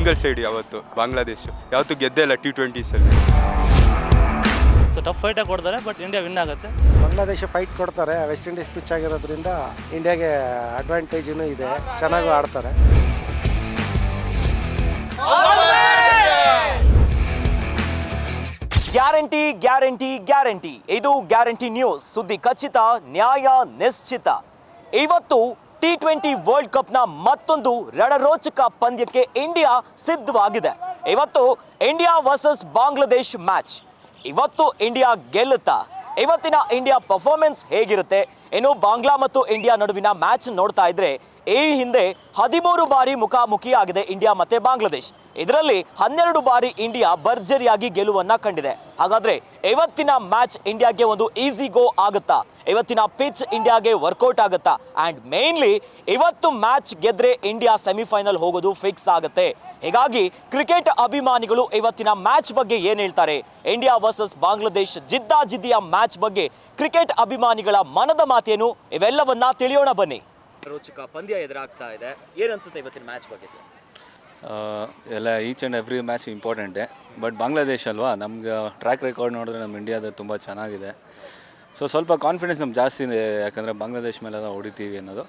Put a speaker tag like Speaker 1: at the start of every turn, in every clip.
Speaker 1: Single side ಯಾವತ್ತು ಬಾಂಗ್ಲಾದೇಶ ಯಾವತ್ತು ಗೆದ್ದೇ ಇಲ್ಲ T20ಸಲ್ಲಿ.
Speaker 2: ಸೊ ಟಫ್ ಫೈಟಾಗಿ ಕೊಡ್ತಾರೆ, ಬಟ್ ಇಂಡಿಯಾ ವಿನ್ ಆಗುತ್ತೆ.
Speaker 3: ಬಾಂಗ್ಲಾದೇಶ ಫೈಟ್ ಕೊಡ್ತಾರೆ. ವೆಸ್ಟ್ ಇಂಡೀಸ್ ಪಿಚ್ ಆಗಿರೋದ್ರಿಂದ ಇಂಡಿಯಾಗೆ ಅಡ್ವಾಂಟೇಜೂ ಇದೆ, ಚೆನ್ನಾಗೂ ಆಡ್ತಾರೆ.
Speaker 4: ಗ್ಯಾರಂಟಿ ಗ್ಯಾರಂಟಿ ಗ್ಯಾರಂಟಿ, ಇದು ಗ್ಯಾರಂಟಿ ನ್ಯೂಸ್. ಸುದ್ದಿ ಖಚಿತ, ನ್ಯಾಯ ನಿಶ್ಚಿತ. ಇವತ್ತು T20 ವರ್ಲ್ಡ್ ಕಪ್ನ ಮತ್ತೊಂದು ರಣರೋಚಕ ಪಂದ್ಯಕ್ಕೆ ಇಂಡಿಯಾ ಸಿದ್ಧವಾಗಿದೆ. ಇವತ್ತು ಇಂಡಿಯಾ ವರ್ಸಸ್ ಬಾಂಗ್ಲಾದೇಶ್ ಮ್ಯಾಚ್. ಇವತ್ತು ಇಂಡಿಯಾ ಗೆಲ್ಲುತ್ತಾ? ಇವತ್ತಿನ ಇಂಡಿಯಾ ಪರ್ಫಾರ್ಮೆನ್ಸ್ ಹೇಗಿರುತ್ತೆ? ಇನ್ನು ಬಾಂಗ್ಲಾ ಮತ್ತು ಇಂಡಿಯಾ ನಡುವಿನ ಮ್ಯಾಚ್ ನೋಡ್ತಾ ಇದ್ರೆ ಈ ಹಿಂದೆ 13 ಬಾರಿ ಮುಖಾಮುಖಿ ಆಗಿದೆ ಇಂಡಿಯಾ ಮತ್ತೆ ಬಾಂಗ್ಲಾದೇಶ್. ಇದರಲ್ಲಿ 12 ಬಾರಿ ಇಂಡಿಯಾ ಭರ್ಜರಿಯಾಗಿ ಗೆಲುವನ್ನ ಕಂಡಿದೆ. ಹಾಗಾದ್ರೆ ಇವತ್ತಿನ ಮ್ಯಾಚ್ ಇಂಡಿಯಾಗೆ ಒಂದು ಈಸಿ ಗೋ ಆಗುತ್ತಾ? ಇವತ್ತಿನ ಪಿಚ್ ಇಂಡಿಯಾಗೆ ವರ್ಕೌಟ್ ಆಗುತ್ತಾ? ಅಂಡ್ ಮೇನ್ಲಿ ಇವತ್ತು ಮ್ಯಾಚ್ ಗೆದ್ರೆ ಇಂಡಿಯಾ ಸೆಮಿಫೈನಲ್ ಹೋಗೋದು ಫಿಕ್ಸ್ ಆಗುತ್ತೆ. ಹೀಗಾಗಿ ಕ್ರಿಕೆಟ್ ಅಭಿಮಾನಿಗಳು ಇವತ್ತಿನ ಮ್ಯಾಚ್ ಬಗ್ಗೆ ಏನ್ ಹೇಳ್ತಾರೆ, ಇಂಡಿಯಾ ವರ್ಸಸ್ ಬಾಂಗ್ಲಾದೇಶ್ ಜಿದ್ದಾಜಿದ್ದಿಯ ಮ್ಯಾಚ್ ಬಗ್ಗೆ ಕ್ರಿಕೆಟ್ ಅಭಿಮಾನಿಗಳ ಮನದ ಮಾತೇನು, ಇವೆಲ್ಲವನ್ನ ತಿಳಿಯೋಣ ಬನ್ನಿ. ರೋಚಕ ಪಂದ್ಯ ಎದುರಾಗ್ತಾ ಇದೆ, ಏನ್ ಅನ್ಸುತ್ತೆ ಇವತ್ತಿನ ಮ್ಯಾಚ್ ಬಗ್ಗೆ ಸರ್?
Speaker 5: ಎಲ್ಲ ಈಚ್ ಆ್ಯಂಡ್ ಎವ್ರಿ ಮ್ಯಾಚ್ ಇಂಪಾರ್ಟೆಂಟೇ. ಬಟ್ ಬಾಂಗ್ಲಾದೇಶ್ ಅಲ್ವಾ, ನಮ್ಗೆ ಟ್ರ್ಯಾಕ್ ರೆಕಾರ್ಡ್ ನೋಡಿದ್ರೆ ನಮ್ಮ ಇಂಡಿಯಾದ ತುಂಬ ಚೆನ್ನಾಗಿದೆ. ಸೊ ಸ್ವಲ್ಪ ಕಾನ್ಫಿಡೆನ್ಸ್ ನಮ್ಗೆ ಜಾಸ್ತಿ ಇದೆ, ಯಾಕಂದರೆ ಬಾಂಗ್ಲಾದೇಶ್ ಮೇಲೆಲ್ಲ ಹೊಡಿತೀವಿ ಅನ್ನೋದು.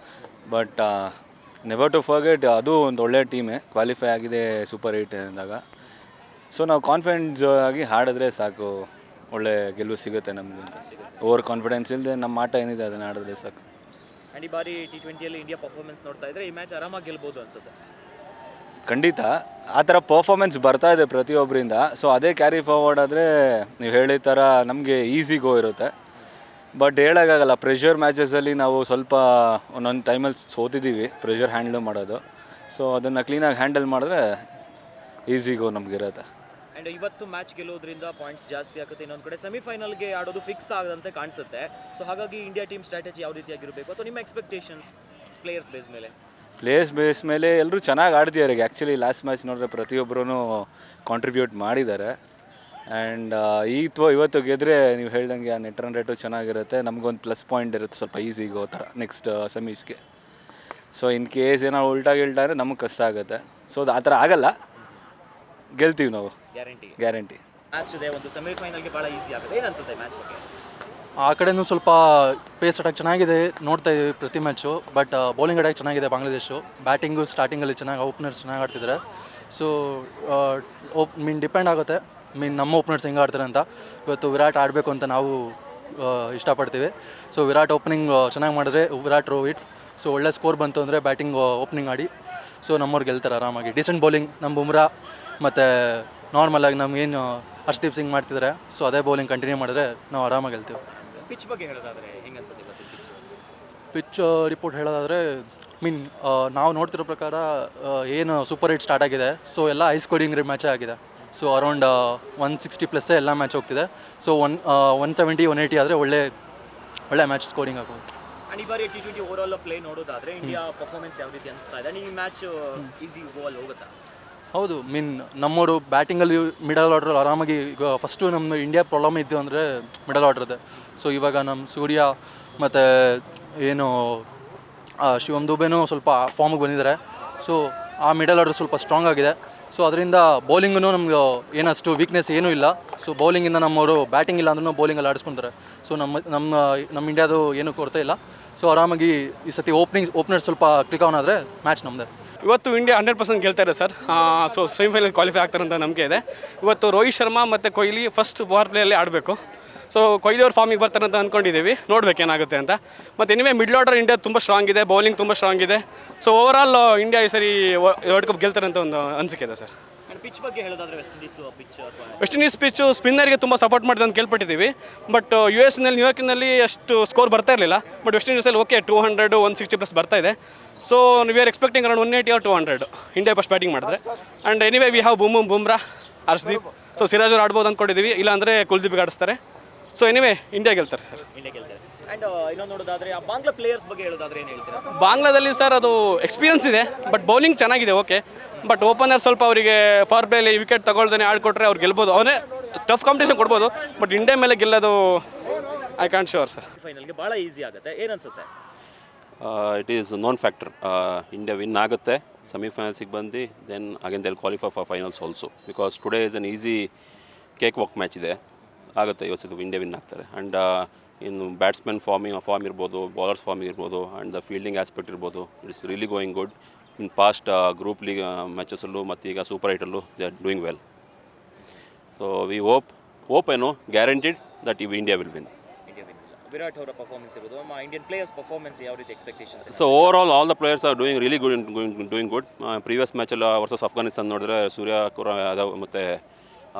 Speaker 5: ಬಟ್ ನೆವರ್ ಟು ಫರ್ಗೆಟ್, ಅದು ಒಂದು ಒಳ್ಳೆ ಟೀಮೇ, ಕ್ವಾಲಿಫೈ ಆಗಿದೆ ಸೂಪರ್ 8 ಅಂದಾಗ. ಸೊ ನಾವು ಕಾನ್ಫಿಡೆನ್ಸ್ ಆಗಿ ಆಡಿದ್ರೆ ಸಾಕು, ಒಳ್ಳೆ ಗೆಲುವು ಸಿಗುತ್ತೆ ನಮಗೆ ಅಂತ. ಓವರ್ ಕಾನ್ಫಿಡೆನ್ಸ್ ಇಲ್ಲದೆ ನಮ್ಮ ಆಟ ಏನಿದೆ ಅದನ್ನು ಆಡಿದ್ರೆ ಸಾಕು.
Speaker 4: ಈ ಬಾರಿ T20ಯಲ್ಲಿ ಇಂಡಿಯಾ ಪರ್ಫಾರ್ಮೆನ್ಸ್ ನೋಡ್ತಾ ಇದ್ರೆ ಈ ಮ್ಯಾಚ್ ಆರಾಮಾಗಿ ಗೆಲ್ಬಹುದು ಅನ್ಸುತ್ತೆ.
Speaker 5: ಖಂಡಿತ ಆ ಥರ ಪರ್ಫಾರ್ಮೆನ್ಸ್ ಬರ್ತಾ ಇದೆ ಪ್ರತಿಯೊಬ್ಬರಿಂದ. ಸೊ ಅದೇ ಕ್ಯಾರಿ ಫಾರ್ವರ್ಡ್ ಆದರೆ ನೀವು ಹೇಳಿದ ಥರ ನಮಗೆ ಈಸಿ ಗೋ ಇರುತ್ತೆ. ಬಟ್ ಹೇಳೋಕ್ಕಾಗಲ್ಲ, ಪ್ರೆಷರ್ ಮ್ಯಾಚಸಲ್ಲಿ ನಾವು ಸ್ವಲ್ಪ ಒಂದೊಂದು ಟೈಮಲ್ಲಿ ಸೋತಿದ್ದೀವಿ ಪ್ರೆಷರ್ ಹ್ಯಾಂಡಲ್ ಮಾಡೋದು. ಸೊ ಅದನ್ನು ಕ್ಲೀನಾಗಿ ಹ್ಯಾಂಡಲ್ ಮಾಡಿದ್ರೆ ಈಸಿ ಗೋ ನಮಗಿರುತ್ತೆ.
Speaker 4: ಆ್ಯಂಡ್ ಇವತ್ತು ಮ್ಯಾಚ್ ಗೆಲ್ಲೋದ್ರಿಂದ ಪಾಯಿಂಟ್ಸ್ ಜಾಸ್ತಿ ಆಗುತ್ತೆ. ಇನ್ನೊಂದು ಕಡೆ ಸೆಮಿಫೈನಲ್ಗೆ ಆಡೋದು ಫಿಕ್ಸ್ ಆಗದಂತೆ ಕಾಣಿಸುತ್ತೆ. ಸೊ ಹಾಗಾಗಿ ಇಂಡಿಯಾ ಟೀಮ್ ಸ್ಟ್ರಾಟಜಿ ಯಾವ ರೀತಿಯಾಗಿರಬೇಕು ಅಥವಾ ನಿಮ್ಮ ಎಕ್ಸ್ಪೆಕ್ಟೇಷನ್ಸ್ ಪ್ಲೇಯರ್ಸ್ ಬೇಸ್ ಮೇಲೆ?
Speaker 5: ಪ್ಲೇಯರ್ಸ್ ಬೇಸ್ ಮೇಲೆ ಎಲ್ಲರೂ ಚೆನ್ನಾಗಿ ಆಡ್ತಿದ್ದಾರೆ. ಆ್ಯಕ್ಚುಲಿ ಲಾಸ್ಟ್ ಮ್ಯಾಚ್ ನೋಡಿದ್ರೆ ಪ್ರತಿಯೊಬ್ಬರೂ ಕಾಂಟ್ರಿಬ್ಯೂಟ್ ಮಾಡಿದ್ದಾರೆ. ಆ್ಯಂಡ್ ಇವತ್ತು ಗೆದ್ದರೆ ನೀವು ಹೇಳ್ದಂಗೆ ಆ ನೆಟ್ ರನ್ ರೇಟು ಚೆನ್ನಾಗಿರುತ್ತೆ, ನಮಗೊಂದು ಪ್ಲಸ್ ಪಾಯಿಂಟ್ ಇರುತ್ತೆ ಸ್ವಲ್ಪ ಈಸಿ ಗೋ ಥರ ನೆಕ್ಸ್ಟ್ ಸೆಮೀಸ್ಗೆ. ಸೊ ಇನ್ ಕೇಸ್ ಏನೋ ಉಲ್ಟಾ ಅಂದರೆ ನಮಗೆ ಕಷ್ಟ ಆಗುತ್ತೆ. ಸೊ ಆ ಥರ ಆಗಲ್ಲ, ಗೆಲ್ತೀವಿ ನಾವು, ಗ್ಯಾರಂಟಿ.
Speaker 4: ಮ್ಯಾಚ್ ಇದೆ, ಒಂದು ಸೆಮಿಫೈನಲ್ಗೆ ಭಾಳ ಈಸಿ ಆಗುತ್ತೆ. ಏನು ಅನ್ಸುತ್ತೆ ಮ್ಯಾಚ್ ಬಗ್ಗೆ?
Speaker 2: ಆ ಕಡೆನೂ ಸ್ವಲ್ಪ ಪೇಸ್ ಅಟ್ಯಾಕ್ ಚೆನ್ನಾಗಿದೆ, ನೋಡ್ತಾ ಇದ್ದೀವಿ ಪ್ರತಿ ಮ್ಯಾಚು. ಬಟ್ ಬೌಲಿಂಗ್ ಅಟ್ಯಾಕ್ ಚೆನ್ನಾಗಿದೆ ಬಾಂಗ್ಲಾದೇಶು. ಬ್ಯಾಟಿಂಗು ಸ್ಟಾರ್ಟಿಂಗಲ್ಲಿ ಚೆನ್ನಾಗಿ ಓಪನರ್ಸ್ ಚೆನ್ನಾಗಿ ಆಡ್ತಿದ್ದಾರೆ. ಸೊ ಡಿಪೆಂಡ್ ಆಗುತ್ತೆ ನಮ್ಮ ಓಪನರ್ಸ್ ಹೆಂಗೆ ಆಡ್ತಾರೆ ಅಂತ. ಇವತ್ತು ವಿರಾಟ್ ಆಡಬೇಕು ಅಂತ ನಾವು ಇಷ್ಟಪಡ್ತೀವಿ. ಸೊ ವಿರಾಟ್ ಓಪನಿಂಗ್ ಚೆನ್ನಾಗಿ ಮಾಡಿದ್ರೆ, ವಿರಾಟ್ ರೋಹಿತ್ ಸೊ ಒಳ್ಳೆ ಸ್ಕೋರ್ ಬಂತು ಅಂದರೆ ಬ್ಯಾಟಿಂಗ್ ಓಪನಿಂಗ್ ಆಡಿ ಸೊ ನಮ್ಮವ್ರು ಗೆಲ್ತಾರೆ ಆರಾಮಾಗಿ. ಡಿಸೆಂಟ್ ಬೌಲಿಂಗ್ ನಮ್ಮ ಬುಮ್ರಾ ಮತ್ತು ನಾರ್ಮಲಾಗಿ ನಮಗೇನು ಹರ್ಷದೀಪ್ ಸಿಂಗ್ ಮಾಡ್ತಿದ್ದಾರೆ. ಸೊ ಅದೇ ಬೌಲಿಂಗ್ ಕಂಟಿನ್ಯೂ ಮಾಡಿದ್ರೆ ನಾವು ಆರಾಮಾಗಿ ಗೆಲ್ತೀವಿ.
Speaker 4: ಪಿಚ್ ಬಗ್ಗೆ ಹೇಳೋದಾದರೆ ಹೆಂಗೆ ಅನ್ಸುತ್ತೆ?
Speaker 2: ಪಿಚ್ ರಿಪೋರ್ಟ್ ಹೇಳೋದಾದರೆ ನಾವು ನೋಡ್ತಿರೋ ಪ್ರಕಾರ ಏನು ಸೂಪರ್ 8 ಸ್ಟಾರ್ಟ್ ಆಗಿದೆ. ಸೊ ಎಲ್ಲ ಹೈ ಸ್ಕೋರಿಂಗ್ ಮ್ಯಾಚೇ ಆಗಿದೆ. ಸೊ ಅರೌಂಡ್ 160+ ಎಲ್ಲ ಮ್ಯಾಚ್ ಹೋಗ್ತಿದೆ. ಸೊ 170, 180 ಆದರೆ ಒಳ್ಳೆ ಮ್ಯಾಚ್ ಸ್ಕೋರಿಂಗ್ ಆಗೋದು.
Speaker 4: ಈ ಬಾರಿ T20 ಓವರಾಲ್ ಪ್ಲೇ ನೋಡೋದಾದರೆ ಇಂಡಿಯಾ ಪರ್ಫಾರ್ಮೆನ್ಸ್ ಯಾವ ರೀತಿ ಅನಿಸ್ತಾ ಇದೆ? ಈ ಮ್ಯಾಚ್ ಈಸಿ ಗೋಲ್ ಹೋಗುತ್ತಾ?
Speaker 2: ಹೌದು, ನಮ್ಮವರು ಬ್ಯಾಟಿಂಗಲ್ಲಿ ಮಿಡಲ್ ಆರ್ಡ್ರಲ್ಲಿ ಆರಾಮಾಗಿ. ಈಗ ಫಸ್ಟು ನಮ್ಮ ಇಂಡಿಯಾ ಪ್ರಾಬ್ಲಮ್ ಇದ್ದು ಅಂದರೆ ಮಿಡಲ್ ಆರ್ಡ್ರದೆ. ಸೊ ಇವಾಗ ನಮ್ಮ ಸೂರ್ಯ ಮತ್ತು ಏನು ಶಿವಮ್ ದುಬೆನೂ ಸ್ವಲ್ಪ ಫಾರ್ಮಿಗೆ ಬಂದಿದ್ದಾರೆ. ಸೊ ಆ ಮಿಡಲ್ ಆರ್ಡರ್ ಸ್ವಲ್ಪ ಸ್ಟ್ರಾಂಗ್ ಆಗಿದೆ. ಸೊ ಅದರಿಂದ ಬೌಲಿಂಗೂ ನಮ್ಗೆ ಏನಷ್ಟು ವೀಕ್ನೆಸ್ ಏನೂ ಇಲ್ಲ. ಸೊ ಬೌಲಿಂಗಿಂದ ನಮ್ಮವರು ಬ್ಯಾಟಿಂಗ್ ಇಲ್ಲ ಅಂದ್ರೂ ಬೌಲಿಂಗಲ್ಲಿ ಆಡಿಸ್ಕೊತಾರೆ. ಸೊ ನಮ್ಮ ಇಂಡಿಯಾದು ಏನೂ ಕೊರತೆ ಇಲ್ಲ. ಸೊ ಆರಾಮಾಗಿ ಈ ಸತಿ ಓಪನರ್ಸ್ ಸ್ವಲ್ಪ ಕ್ಲಿಕ್ ಆನ್ ಆದರೆ ಮ್ಯಾಚ್ ನಮ್ಮದೇ.
Speaker 6: ಇವತ್ತು ಇಂಡಿಯಾ 100% ಗೆಲ್ತಾರೆ ಸರ್. ಸೊ ಸೆಮಿಫೈನಲ್ ಕ್ವಾಲಿಫೈ ಆಗ್ತಾರೆ ಅಂತ ನಂಬಿಕೆ ಇದೆ. ಇವತ್ತು ರೋಹಿತ್ ಶರ್ಮಾ ಮತ್ತು ಕೊಹ್ಲಿ ಫಸ್ಟ್ ಪವರ್ ಪ್ಲೇಯಲ್ಲಿ ಆಡಬೇಕು. ಸೊ ಕೊಹ್ಲಿ ಅವ್ರು ಫಾರ್ಮಿಗೆ ಬರ್ತಾರೆ ಅಂತ ಅಂದ್ಕೊಂಡಿದ್ದೀವಿ, ನೋಡ್ಬೇಕು ಏನಾಗುತ್ತೆ ಅಂತ. ಮತ್ತು ಎನಿವೇ ಮಿಡ್ಲ್ ಆರ್ಡರ್ ಇಂಡಿಯಾ ತುಂಬ ಸ್ಟ್ರಾಂಗ್ ಇದೆ, ಬೌಲಿಂಗ್ ತುಂಬ ಸ್ಟ್ರಾಂಗ್ ಇದೆ. ಸೊ ಓವರಾಲ್ ಇಂಡಿಯಾ ಈ ಸರಿ ವರ್ಲ್ಡ್ ಕಪ್ ಗೆಲ್ತಾರೆ ಅಂತ ಒಂದು ಅನಿಸಿಕೆ ಇದೆ ಸರ್.
Speaker 4: ಪಿಚ್ ಬಗ್ಗೆ ಹೇಳೋದಾದರೆ
Speaker 6: ವೆಸ್ಟ್ ಇಂಡೀಸ್ ಪಿಚ್ಚು ಸ್ಪಿನ್ನರ್ಗೆ ತುಂಬ ಸಪೋರ್ಟ್ ಮಾಡಿದೆ ಅಂತ ಕೇಳ್ಪಟ್ಟಿದ್ದೀವಿ. ಬಟ್ US-ನಲ್ಲಿ ನ್ಯೂಯಾರ್ಕ್ನಲ್ಲಿ ಅಷ್ಟು ಸ್ಕೋರ್ ಬರ್ತಾ ಇರಲಿಲ್ಲ. ಬಟ್ ವೆಸ್ಟ್ ಇಂಡೀಸಲ್ಲಿ ಓಕೆ 200, 160+ ಬರ್ತಾ ಇದೆ. So we are expecting around 180 or 200 India first batting ಮಾಡಿದ್ರೆ. And anyway we have Bumrah, Harshdeep. So Siraj ಅವ್ರು ಆಡ್ಬೋದು ಅಂದ್ಕೊಂಡಿದ್ದೀವಿ, ಇಲ್ಲಾಂದರೆ ಕುಲ್ದೀಪ್ ಆಡಿಸ್ತಾರೆ. ಸೊ ಎನಿವೇ ಇಂಡಿಯಾ ಗೆಲ್ತಾರೆ ಸರ್.
Speaker 4: ಆ್ಯಂಡ್ ಇನ್ನೊಂದು ನೋಡೋದಾದರೆ ಆ ಬಾಂಗ್ಲಾ ಪ್ಲೇಯರ್ಸ್ ಬಗ್ಗೆ ಹೇಳೋದಾದ್ರೆ ಏನು ಹೇಳ್ತೀರಾ?
Speaker 6: ಬಾಂಗ್ಲಾದಲ್ಲಿ ಸರ್ ಅದು ಎಕ್ಸ್ಪೀರಿಯನ್ಸ್ ಇದೆ, ಬಟ್ ಬೌಲಿಂಗ್ ಚೆನ್ನಾಗಿದೆ ಓಕೆ. ಬಟ್ ಓಪನರ್ ಸ್ವಲ್ಪ ಅವರಿಗೆ ಫಾರ್ ಪ್ಲೇಲಿ ವಿಕೆಟ್ ತಗೊಳ್ದೇ ಆಡ್ಕೊಟ್ರೆ ಅವ್ರು ಗೆಲ್ಬೋದು. ಅವರೇ ಟಫ್ ಕಾಂಪಿಟೇಷನ್ ಕೊಡ್ಬೋದು. ಬಟ್ ಇಂಡಿಯಾ ಮೇಲೆ ಗೆಲ್ಲೋದು ಐ ಕ್ಯಾಂಟ್ ಶೋರ್ ಸರ್.
Speaker 4: ಫೈನಲ್ಗೆ ಭಾಳ ಈಸಿ ಆಗುತ್ತೆ, ಏನು ಅನ್ಸುತ್ತೆ?
Speaker 7: It is non factor. India win ಆಗುತ್ತೆ, ಸೆಮಿಫೈನಲ್ಸಿಗೆ ಬಂದು then again they'll qualify for finals also, because today is an easy cakewalk match ಇದೆ, ಆಗುತ್ತೆ ಇವತ್ತು ಇಂಡಿಯಾ ವಿನ್ ಆಗ್ತಾರೆ. ಆ್ಯಂಡ್ ಇನ್ನು ಬ್ಯಾಟ್ಸ್ಮನ್ ಫಾರ್ಮ್ ಇರ್ಬೋದು, ಬೌಲರ್ಸ್ ಫಾರ್ಮ್ ಇರ್ಬೋದು, ಆ್ಯಂಡ್ ದ ಫೀಲ್ಡಿಂಗ್ ಆಸ್ಪೆಕ್ಟ್ ಇರ್ಬೋದು, it's really going good. In past group league ಮ್ಯಾಚಸಲ್ಲೂ ಮತ್ತು ಈಗ ಸೂಪರ್ ಏಟಲ್ಲೂ they are doing well. So we hope ಏನು guaranteed that India will win.
Speaker 4: Virat ಅವರ ಪರ್ಫಾರ್ಮೆನ್ಸ್ ಇರ್ಬೋದು, ನಮ್ಮ ಇಂಡಿಯನ್ ಪ್ಲೇಯರ್ಸ್ ಪರ್ಫಾರ್ಮೆನ್ಸ್ ಯಾವ ರೀತಿ expectations?
Speaker 7: So over all the players are doing really doing good. Previous ಮ್ಯಾಚಲ್ಲಿ ವರ್ಸಸ್ ಅಫ್ಘಾನಿಸ್ತಾನ್ ನೋಡಿದ್ರೆ ಸೂರ್ಯ ಯಾದವ್ ಮತ್ತು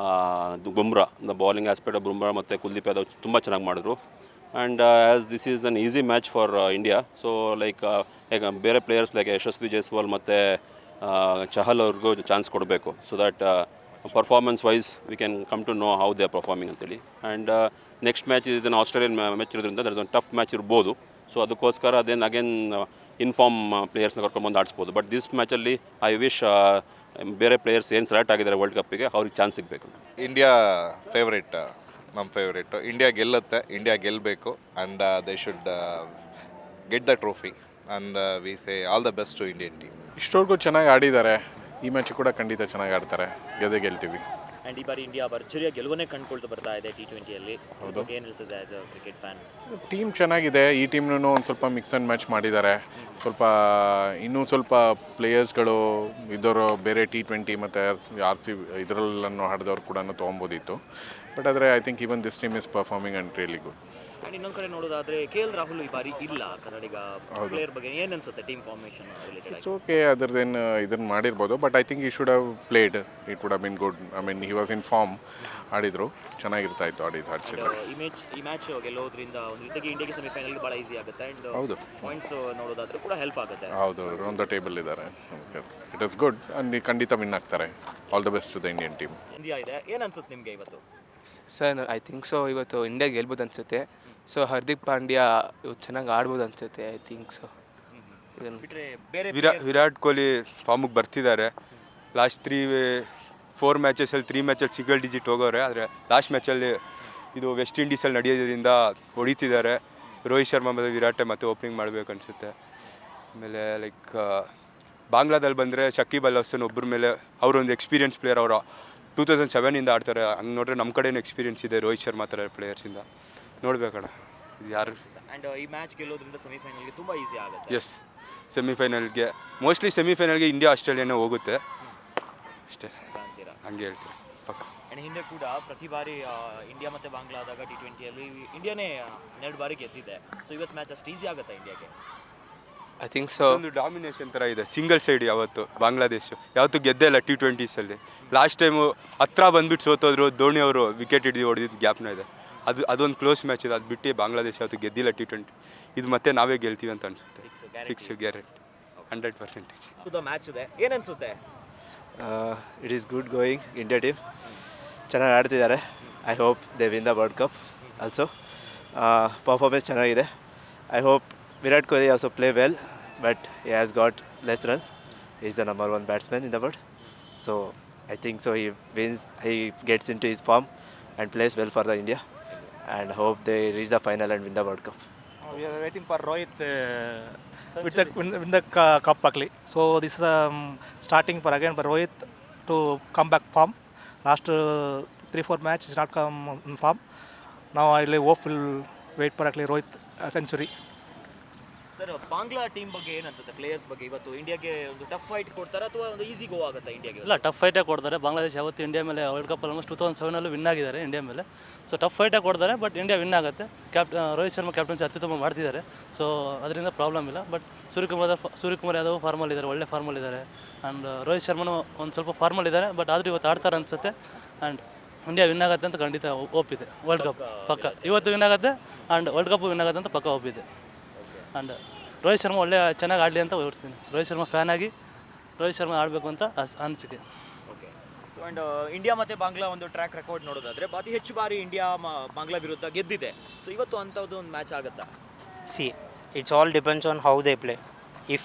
Speaker 7: Bumrah, the bowling aspect Bumrah ಮತ್ತು ಕುಲ್ದೀಪ್ ಯಾದವ್ ತುಂಬ ಚೆನ್ನಾಗಿ ಮಾಡಿದ್ರು. And as this is an easy match for India, so like ಈಗ ಬೇರೆ ಪ್ಲೇಯರ್ಸ್ ಲೈಕ್ ಯಶಸ್ವಿ ಜೈಸ್ವಾಲ್ ಮತ್ತು ಚಹಲ್ ಅವ್ರಿಗೂ ಚಾನ್ಸ್ ಕೊಡಬೇಕು, so that performance wise we can come to know how they are performing ಅಂತೇಳಿ. And next match is an Australian match ಇರೋದ್ರಿಂದ there is one tough match ಇರ್ಬೋದು. So ಅದಕ್ಕೋಸ್ಕರ ಅದೇನು ಅಗೇನ್ ಇನ್ಫಾರ್ಮ್ ಪ್ಲೇಯರ್ಸ್ನ ಕರ್ಕೊಂಡ್ಬಂದು ಆಡಿಸ್ಬೋದು. ಬಟ್ ದಿಸ್ ಮ್ಯಾಚಲ್ಲಿ ಐ ವಿಶ್ ಬೇರೆ ಪ್ಲೇಯರ್ಸ್ ಏನು ಸೆಲೆಕ್ಟ್ ಆಗಿದ್ದಾರೆ ವರ್ಲ್ಡ್ ಕಪ್ಪಿಗೆ ಅವ್ರಿಗೆ ಚಾನ್ಸ್ ಸಿಗಬೇಕು.
Speaker 8: ಇಂಡಿಯಾ ಫೇವ್ರೇಟ್, ನಮ್ಮ ಫೇವ್ರೇಟು. ಇಂಡಿಯಾ ಗೆಲ್ಲುತ್ತೆ, ಇಂಡಿಯಾ ಗೆಲ್ಲಬೇಕು, and they should get the trophy, and we say all the best to Indian team.
Speaker 9: ಇಷ್ಟವರೆಗೂ ಚೆನ್ನಾಗಿ ಆಡಿದ್ದಾರೆ, ಈ ಮ್ಯಾಚ್ ಕೂಡ ಖಂಡಿತ ಚೆನ್ನಾಗಿ ಆಡ್ತಾರೆ, ಗೆಲ್ತೀವಿ.
Speaker 4: ಆ್ಯಂಡ್ ಈ ಬಾರಿ ಇಂಡಿಯಾ ಭರ್ಜರಿಯ ಗೆಲುವನ್ನೇ ಕಂಡುಕೊಳ್ತಾ ಬರ್ತಾ ಇದೆ T20ಯಲ್ಲಿ. ಏನು ಅನಿಸುತ್ತೆ as a cricket fan? Team
Speaker 9: ಚೆನ್ನಾಗಿದೆ, ಈ ಟೀಮ್ನೂ ಒಂದು ಸ್ವಲ್ಪ ಮಿಕ್ಸ್ ಆ್ಯಂಡ್ ಮ್ಯಾಚ್ ಮಾಡಿದ್ದಾರೆ. ಇನ್ನೂ ಸ್ವಲ್ಪ ಪ್ಲೇಯರ್ಸ್ಗಳು ಇದ್ದವರು ಬೇರೆ T20 ಮತ್ತು RC ಇದರಲ್ಲೂ ಆಡಿದವ್ರು ಕೂಡ ತೊಗೊಬೋದಿತ್ತು. ಬಟ್ ಆದರೆ I think even this team is performing and really good.
Speaker 4: And ಇನ್ನೊಂದು ಕಡೆ ನೋಡೋದಾದರೆ KL ರಾಹುಲ್ ಈ ಬಾರಿ ಇಲ್ಲ, ಕನ್ನಡಿಗ ಪ್ಲೇಯರ್ ಬಗ್ಗೆ ಏನು ಅನ್ಸುತ್ತೆ team formation related?
Speaker 9: It's okay, ಅದರದ್ದೇನು ಇದನ್ನು ಮಾಡಿರ್ಬೋದು, but I think he should have played, it would have been good. I mean he was in form, ಆಡಿದ್ರು ಚೆನ್ನಾಗಿರ್ತಾ ಇತ್ತು ಆಡಿಸಿದ್ರೆ.
Speaker 4: ಈ ಮ್ಯಾಚ್ ಗೆಲ್ಲೋದ್ರಿಂದ ಒಂದು ರೀತಿಗೆ ಇಂಡಿಯಾಗೆ ಸೆಮಿಫೈನಲ್ಗೆ ಭಾಳ ಈಸಿ ಆಗುತ್ತೆ, ಆ್ಯಂಡ್
Speaker 9: ಹೌದು
Speaker 4: ಪಾಯಿಂಟ್ಸ್ ನೋಡೋದಾದ್ರೆ ಕೂಡ ಹೆಲ್ಪ್ ಆಗುತ್ತೆ.
Speaker 9: ಹೌದು, ಆನ್ ದ ಟೇಬಲ್ ಇದ್ದಾರೆ, ಇಟ್ ಇಸ್ ಗುಡ್, ಆ್ಯಂಡ್ ಖಂಡಿತ ವಿನ್ ಆಗ್ತಾರೆ. All the best to the Indian team.
Speaker 4: India ಇದೆ, ಏನು ಅನ್ಸುತ್ತೆ ನಿಮಗೆ ಇವತ್ತು?
Speaker 10: ಸರ್ ಐ ಥಿಂಕ್ ಸೊ ಇವತ್ತು ಇಂಡಿಯಾ ಗೆಲ್ಬೋದು ಅನಿಸುತ್ತೆ. ಸೊ ಹಾರ್ದಿಕ್ ಪಾಂಡ್ಯ ಇವತ್ತು ಚೆನ್ನಾಗಿ ಆಡ್ಬೋದು ಅನಿಸುತ್ತೆ, ಐ ಥಿಂಕ್ ಸೊ.
Speaker 4: ಬಿಟ್ಟರೆ ಬೇರೆ
Speaker 1: ವಿರಾಟ್ ಕೊಹ್ಲಿ ಫಾರ್ಮಿಗೆ ಬರ್ತಿದ್ದಾರೆ. ಲಾಸ್ಟ್ 4 ಮ್ಯಾಚಸಲ್ಲಿ 3 ಮ್ಯಾಚಲ್ಲಿ ಸಿಂಗಲ್ ಡಿಜಿಟ್ ಹೋಗೋರೆ, ಆದರೆ ಲಾಸ್ಟ್ ಮ್ಯಾಚಲ್ಲಿ ಇದು ವೆಸ್ಟ್ ಇಂಡೀಸಲ್ಲಿ ನಡೆಯೋದ್ರಿಂದ ಹೊಡಿತಿದ್ದಾರೆ. ರೋಹಿತ್ ಶರ್ಮಾ ಮತ್ತು ವಿರಾಟೆ ಮತ್ತೆ ಓಪನಿಂಗ್ ಮಾಡಬೇಕು ಅನಿಸುತ್ತೆ. ಆಮೇಲೆ ಲೈಕ್ ಬಾಂಗ್ಲಾದಲ್ಲಿ ಬಂದರೆ ಶಕೀಬ್ ಅಲ್ ಹಸನ್ ಒಬ್ಬರ ಮೇಲೆ, ಅವರೊಂದು ಎಕ್ಸ್ಪೀರಿಯನ್ಸ್ ಪ್ಲೇಯರ್, ಅವರು 2007 ಆಡ್ತಾರೆ. ಹಂಗೆ ನೋಡ್ರೆ ನಮ್ಮ ಕಡೆಯೂ ಎಕ್ಸ್ಪೀರಿಯನ್ಸ್ ಇದೆ ರೋಹಿತ್ ಶರ್ಮಾ ಥರ ಪ್ಲೇಯರ್ಸಿಂದ. ನೋಡಬೇಕಣ್ಣ ಇದು ಯಾರು.
Speaker 4: ಆ್ಯಂಡ್ ಈ ಮ್ಯಾಚ್ ಗೆಲ್ಲೋದ್ರಿಂದ ಸೆಮಿಫೈನಲ್ಗೆ ತುಂಬ ಈಸಿ ಆಗುತ್ತೆ.
Speaker 1: ಎಸ್, ಸೆಮಿಫೈನಲ್ಗೆ ಮೋಸ್ಟ್ಲಿ ಸೆಮಿಫೈನಲ್ಗೆ ಇಂಡಿಯಾ ಆಸ್ಟ್ರೇಲಿಯಾನೇ ಹೋಗುತ್ತೆ ಅಷ್ಟೇ, ಹಂಗೆ ಹೇಳ್ತೀನಿ ಪಕ್ಕ.
Speaker 4: ಆ್ಯಂಡ್ ಹಿಂದೆ ಕೂಡ ಪ್ರತಿ ಬಾರಿ ಇಂಡಿಯಾ ಮತ್ತು ಬಾಂಗ್ಲಾ ಆದಾಗ T20ಯಲ್ಲಿ ಇಂಡಿಯಾನೇ 2 ಬಾರಿ ಗೆದ್ದಿದೆ. ಸೊ ಇವತ್ತು ಮ್ಯಾಚ್ ಅಷ್ಟು ಈಸಿ ಆಗುತ್ತೆ ಇಂಡಿಯಾಗೆ?
Speaker 10: I think so.
Speaker 1: ಒಂದು ಡಾಮಿನೇಷನ್ ಥರ ಇದೆ, ಸಿಂಗಲ್ ಸೈಡ್ ಯಾವತ್ತು ಬಾಂಗ್ಲಾದೇಶ ಯಾವತ್ತೂ ಗೆದ್ದೇ ಇಲ್ಲ T20ಸಲ್ಲಿ. ಲಾಸ್ಟ್ ಟೈಮು ಹತ್ರ ಬಂದುಬಿಟ್ಟು ಸೋತೋದ್ರು, ಧೋನಿ ಅವರು ವಿಕೆಟ್ ಹಿಡಿದು ಹೊಡೆದಿದ್ದು ಗ್ಯಾಪ್ನ ಇದೆ. ಅದೊಂದು ಕ್ಲೋಸ್ ಮ್ಯಾಚ್ ಇದೆ, ಅದು ಬಿಟ್ಟು ಬಾಂಗ್ಲಾದೇಶ ಯಾವತ್ತು ಗೆದ್ದಿಲ್ಲ T20. ಇದು ಮತ್ತೆ ನಾವೇ ಗೆಲ್ತೀವಿ ಅಂತ ಅನಿಸುತ್ತೆ, ಫಿಕ್ಸ್ ಗ್ಯಾರಂಟಿ 100%.
Speaker 4: ಮ್ಯಾಚ್ ಇದೆ, ಏನು ಅನಿಸುತ್ತೆ?
Speaker 11: It is good going. India team ಚೆನ್ನಾಗಿ ಆಡ್ತಿದ್ದಾರೆ. I hope they win the world cup also. Performance ಚೆನ್ನಾಗಿದೆ. I hope Virat Kohli also play well, but he has got less runs. He is the number 1 batsman in the world. So I think so he wins, he gets into his form and plays well for the India, and hope they reach the final and win the World Cup.
Speaker 12: We are waiting for Rohit win the cup actually. So this is starting for again for Rohit to come back form. Last 3-4 match is not come in form. Now I hope will wait for actually Rohit century.
Speaker 4: Sir, Bangla team ಬಗ್ಗೆ ಏನು ಅನ್ಸುತ್ತೆ, players ಬಗ್ಗೆ? ಇವತ್ತು ಇಂಡಿಯಾಗೆ ಒಂದು tough fight ಕೊಡ್ತಾರೆ ಅಥವಾ ಒಂದು ಈಸಿ ಗೋ ಆಗುತ್ತೆ ಇಂಡಿಯಾಗೆ?
Speaker 2: ಇಲ್ಲ, ಟಫ್ ಫೈಟೇ ಕೊಡ್ತಾರೆ. ಬಾಂಗ್ಲಾದೇಶ ಯಾವತ್ತು ಇಂಡಿಯಾ ಮೇಲೆ ವರ್ಲ್ಡ್ ಕಪ್ ಆಲ್ಮೋಸ್ಟ್ 2007 ವಿನ್ ಆಗಿದ್ದಾರೆ ಇಂಡಿಯಾ ಮೇಲೆ. ಸೊ ಟಫ್ ಫೈಟೇ ಕೊಡ್ತಾರೆ, ಬಟ್ ಇಂಡಿಯಾ ವಿನ್ ಆಗುತ್ತೆ. ರೋಹಿತ್ ಶರ್ಮಾ ಕ್ಯಾಪ್ಟನ್ಸಿ ಅತ್ಯುತ್ತಮ ಮಾಡ್ತಿದ್ದಾರೆ, ಸೊ ಅದರಿಂದ ಪ್ರಾಬ್ಲಮ್ ಇಲ್ಲ. ಬಟ್ ಸೂರ್ಯಕುಮಾರ್ ಯಾದವ್ ಫಾರ್ಮಲ್ಲಿದ್ದಾರೆ, ಒಳ್ಳೆ ಫಾರ್ಮಲ್ಲಿದ್ದಾರೆ. ಆ್ಯಂಡ್ ರೋಹಿತ್ ಶರ್ಮನು ಒಂದು ಸ್ವಲ್ಪ ಫಾರ್ಮಲ್ಲಿದ್ದಾರೆ, ಬಟ್ ಆದರೂ ಇವತ್ತು ಆಡ್ತಾರೆ ಅನಿಸುತ್ತೆ. ಆ್ಯಂಡ್ ಇಂಡಿಯಾ ವಿನ್ ಆಗುತ್ತೆ ಅಂತ ಖಂಡಿತ ಒಪ್ಪಿದೆ. ವರ್ಲ್ಡ್ ಕಪ್ ಪಕ್ಕ ಇವತ್ತು ವಿನ್ ಆಗುತ್ತೆ, ಆ್ಯಂಡ್ ವರ್ಲ್ಡ್ ಕಪ್ ವಿನ್ ಆಗುತ್ತೆ ಅಂತ ಪಕ್ಕ ಒಪ್ಪಿದೆ. ಆ್ಯಂಡ್ ರೋಹಿತ್ ಶರ್ಮಾ ಚೆನ್ನಾಗಿ ಆಡಲಿ ಅಂತ ಓಡಿಸ್ತೀನಿ. ರೋಹಿತ್ ಶರ್ಮಾ ಫ್ಯಾನ್ ಆಗಿ ರೋಹಿತ್ ಶರ್ಮಾ ಆಡಬೇಕು ಅಂತ ಅನಿಸಿಕೆ.
Speaker 4: ಓಕೆ. ಸೊ ಆ್ಯಂಡ್ ಇಂಡಿಯಾ ಮತ್ತು ಬಾಂಗ್ಲಾ ಒಂದು ಟ್ರ್ಯಾಕ್ ರೆಕಾರ್ಡ್ ನೋಡೋದಾದರೆ ಅತಿ ಹೆಚ್ಚು ಬಾರಿ ಇಂಡಿಯಾ ಬಾಂಗ್ಲಾ ವಿರುದ್ಧ ಗೆದ್ದಿದೆ. ಸೊ ಇವತ್ತು ಅಂಥದ್ದು ಒಂದು ಮ್ಯಾಚ್ ಆಗುತ್ತಾ?
Speaker 13: See, it's all depends on how they play. If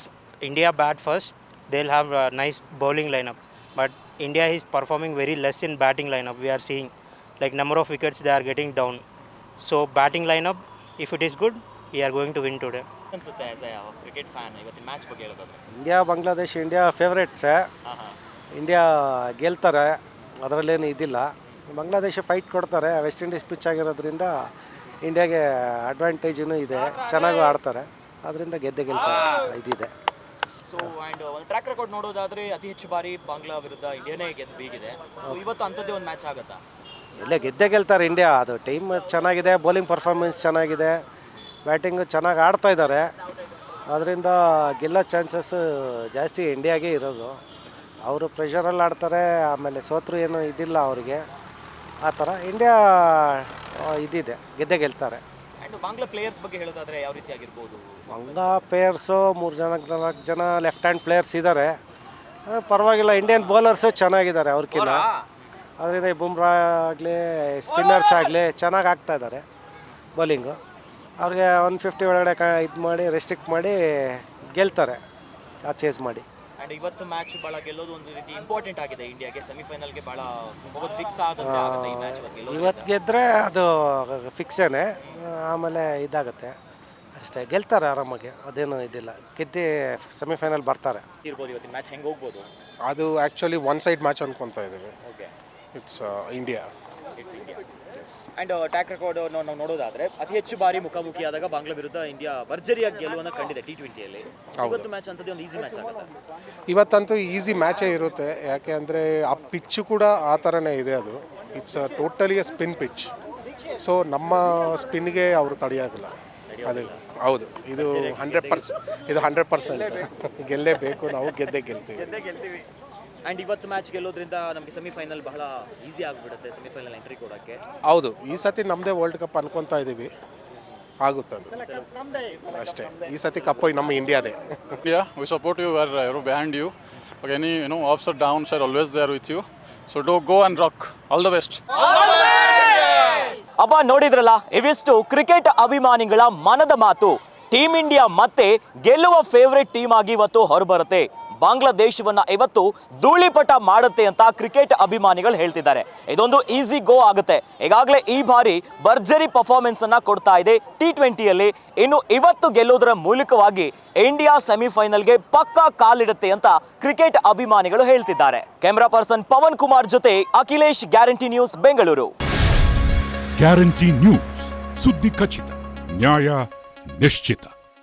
Speaker 13: India bat first, they'll have a nice bowling lineup. But India is performing very less in batting lineup. We are seeing like number of wickets they are getting down. So batting lineup, if it is good, we are going to win today.
Speaker 4: ಅನ್ಸುತ್ತೆ as a cricket fan ಇವತ್ತಿನ match ಬಗ್ಗೆ ಹೇಳೋದಾದ್ರೆ?
Speaker 3: India Bangladesh India ಫೇವ್ರೇಟ್ಸೇ. India ಗೆಲ್ತಾರೆ, ಅದರಲ್ಲೇನು ಇದಿಲ್ಲ. Bangladesh fight ಕೊಡ್ತಾರೆ, West Indies pitch ಆಗಿರೋದ್ರಿಂದ ಇಂಡಿಯಾಗೆ ಅಡ್ವಾಂಟೇಜೂ ಇದೆ, ಚೆನ್ನಾಗೂ ಆಡ್ತಾರೆ, ಅದರಿಂದ ಗೆಲ್ತಾರೆ ಇದಿದೆ.
Speaker 4: ಸೊ ಆ್ಯಂಡ್ ಒಂದು ಟ್ರ್ಯಾಕ್ ರೆಕಾರ್ಡ್ ನೋಡೋದಾದರೆ ಅತಿ ಹೆಚ್ಚು ಬಾರಿ ಬಾಂಗ್ಲಾ ವಿರುದ್ಧ ಇಂಡಿಯಾನೇ ಬೀಗಿದೆ. ಸೊ ಇವತ್ತು ಅಂಥದ್ದೇ ಒಂದು ಮ್ಯಾಚ್ ಆಗುತ್ತಾ?
Speaker 3: ಇಲ್ಲೇ ಗೆಲ್ತಾರೆ ಇಂಡಿಯಾ. ಅದು ಟೀಮ್ ಚೆನ್ನಾಗಿದೆ, ಬೌಲಿಂಗ್ ಪರ್ಫಾರ್ಮೆನ್ಸ್ ಚೆನ್ನಾಗಿದೆ, ಬ್ಯಾಟಿಂಗು ಚೆನ್ನಾಗಿ ಆಡ್ತಾ ಇದ್ದಾರೆ, ಅದರಿಂದ ಗೆಲ್ಲೋ ಚಾನ್ಸಸ್ ಜಾಸ್ತಿ ಇಂಡಿಯಾಗೆ ಇರೋದು. ಅವರು ಪ್ರೆಷರಲ್ಲಿ ಆಡ್ತಾರೆ, ಆಮೇಲೆ ಸೋತ್ರು ಏನು ಇದಿಲ್ಲ ಅವರಿಗೆ, ಆ ಥರ ಇಂಡಿಯಾ ಇದಿದೆ, ಗೆಲ್ತಾರೆ.
Speaker 4: ಆ್ಯಂಡ್ ಬಾಂಗ್ಲಾ ಪ್ಲೇಯರ್ಸ್ ಬಗ್ಗೆ ಹೇಳೋದಾದರೆ ಯಾವ ರೀತಿ ಆಗಿರ್ಬೋದು?
Speaker 3: ಬಾಂಗ್ಲಾ ಪ್ಲೇಯರ್ಸು 4 ಜನ ಲೆಫ್ಟ್ ಹ್ಯಾಂಡ್ ಪ್ಲೇಯರ್ಸ್ ಇದ್ದಾರೆ, ಪರವಾಗಿಲ್ಲ. ಇಂಡಿಯನ್ ಬೌಲರ್ಸು ಚೆನ್ನಾಗಿದ್ದಾರೆ ಅವ್ರಿಗಿಂತ, ಅದರಿಂದ ಬುಮ್ರಾ ಆಗಲಿ ಸ್ಪಿನ್ನರ್ಸ್ ಆಗಲಿ ಚೆನ್ನಾಗಿ ಆಗ್ತಾ ಇದ್ದಾರೆ ಬೌಲಿಂಗು. ಅವ್ರಿಗೆ 150 ಒಳಗಡೆ ಇದು ಮಾಡಿ ರೆಸ್ಟ್ರಿಕ್ಟ್ ಮಾಡಿ ಗೆಲ್ತಾರೆ, ಚೇಸ್ ಮಾಡಿ.
Speaker 4: ಆ್ಯಂಡ್ ಇವತ್ತು ಮ್ಯಾಚ್ ಭಾಳ ಗೆಲ್ಲೋದು ಒಂದು ರೀತಿ ಇಂಪಾರ್ಟೆಂಟ್ ಆಗಿದೆ ಇಂಡಿಯಾಗೆ, ಸೆಮಿಫೈನಲ್ಗೆ ಭಾಳ ಹೋಗೋದು ಫಿಕ್ಸ್ ಆಗುತ್ತೆ ಈ ಮ್ಯಾಚ್
Speaker 3: ಇವತ್ತು ಗೆದ್ದರೆ ಅದು ಫಿಕ್ಸೇನೆ, ಆಮೇಲೆ ಇದಾಗುತ್ತೆ ಅಷ್ಟೇ, ಗೆಲ್ತಾರೆ ಆರಾಮಾಗಿ, ಅದೇನು ಇದಿಲ್ಲ, ಗೆದ್ದು ಸೆಮಿಫೈನಲ್ ಬರ್ತಾರೆ.
Speaker 4: ಇರ್ಬೋದು ಇವತ್ತಿನ ಮ್ಯಾಚ್ ಹೆಂಗೆ ಹೋಗ್ಬೋದು?
Speaker 14: ಅದು ಆ್ಯಕ್ಚುಲಿ ಒನ್ ಸೈಡ್ ಮ್ಯಾಚ್ ಅನ್ಕೊತಾ ಇದ್ದೀವಿ.
Speaker 4: Okay,
Speaker 14: it's India.
Speaker 4: It's India. And track record ನಾವು ನೋಡೋದಾದರೆ ಅತಿ ಹೆಚ್ಚು ಬಾರಿ ಮುಖಾಮುಖಿಯಾದಾಗ ಬಾಂಗ್ಲಾ ವಿರುದ್ಧ ಇಂಡಿಯಾ ಭರ್ಜರಿಯಾಗಿ ಗೆಲುವನ್ನು ಕಂಡಿದೆ T20ಯಲ್ಲಿ. ಇವತ್ತು ಮ್ಯಾಚ್ ಅಂತದ್ದು ಒಂದು ಈಸಿ ಮ್ಯಾಚ್ ಆಗುತ್ತೆ?
Speaker 14: ಇವತ್ತಂತೂ ಈಸಿ ಮ್ಯಾಚೇ ಇರುತ್ತೆ, ಯಾಕೆ ಅಂದರೆ ಆ ಪಿಚ್ಚು ಕೂಡ ಆ ಥರನೇ ಇದೆ. ಅದು it's totally A spin pitch, so ನಮ್ಮ ಸ್ಪಿನ್ಗೆ ಅವರು ತಡೆಯಾಗಲ್ಲ. ಅದು ಹೌದು, ಇದು 100% ಗೆಲ್ಲೇಬೇಕು, ನಾವು ಗೆಲ್ತೀವಿ.
Speaker 4: ಆ್ಯಂಡ್ ಇವತ್ತು ಮ್ಯಾಚ್ ಗೆಲ್ಲೋದ್ರಿಂದ ನಮಗೆ ಸೆಮಿಫೈನಲ್ ಬಹಳ ಈಸಿ ಆಗಿಬಿಡುತ್ತೆ, ಸೆಮಿಫೈನಲ್ ಎಂಟ್ರಿ ಕೊಡೋಕ್ಕೆ.
Speaker 14: ಹೌದು, ಈ ಸತಿ ನಮ್ಮದೇ ವರ್ಲ್ಡ್ ಕಪ್ ಅನ್ಕೊತಾ ಇದ್ದೀವಿ, ಆಗುತ್ತೆ ಅದು ಅಷ್ಟೇ. ಈ ಸತಿ ಕಪ್ಪು ನಮ್ಮ ಇಂಡಿಯಾದೇ.
Speaker 15: Yeah, we support you, we are behind you. Okay, any ups or downs are always there with you. So do go and rock. All the best.
Speaker 4: ಅಬ್ಬ ನೋಡಿದ್ರಲ್ಲ, ಇವಿಷ್ಟು ಕ್ರಿಕೆಟ್ ಅಭಿಮಾನಿಗಳ ಮನದ ಮಾತು. ಟೀಮ್ ಇಂಡಿಯಾ ಮತ್ತೆ ಗೆಲ್ಲುವ ಫೇವರೇಟ್ ಟೀಮ್ ಆಗಿ ಇವತ್ತು ಹೊರಬರುತ್ತೆ. ಬಾಂಗ್ಲಾದೇಶವನ್ನ ಇವತ್ತು ಧೂಳಿಪಟ ಮಾಡುತ್ತೆ ಅಂತ ಕ್ರಿಕೆಟ್ ಅಭಿಮಾನಿಗಳು ಹೇಳ್ತಿದ್ದಾರೆ. ಇದೊಂದು ಈಸಿ ಗೋ ಆಗುತ್ತೆ. ಈಗಾಗಲೇ ಈ ಬಾರಿ ಭರ್ಜರಿ ಪರ್ಫಾರ್ಮೆನ್ಸ್ ಅನ್ನ ಕೊಡ್ತಾ ಇದೆ T20ಯಲ್ಲಿ. ಇನ್ನು ಇವತ್ತು ಗೆಲ್ಲೋದರ ಮೂಲಕವಾಗಿ ಇಂಡಿಯಾ ಸೆಮಿಫೈನಲ್ಗೆ ಪಕ್ಕಾ ಕಾಲಿಡುತ್ತೆ ಅಂತ ಕ್ರಿಕೆಟ್ ಅಭಿಮಾನಿಗಳು ಹೇಳ್ತಿದ್ದಾರೆ. ಕ್ಯಾಮೆರಾ ಪರ್ಸನ್ ಪವನ್ ಕುಮಾರ್ ಜೊತೆ Akhilesh, guarantee news, Bengaluru.
Speaker 16: Guarantee news, ಸುದ್ದಿ ಖಚಿತ, ನ್ಯಾಯ ನಿಶ್ಚಿತ.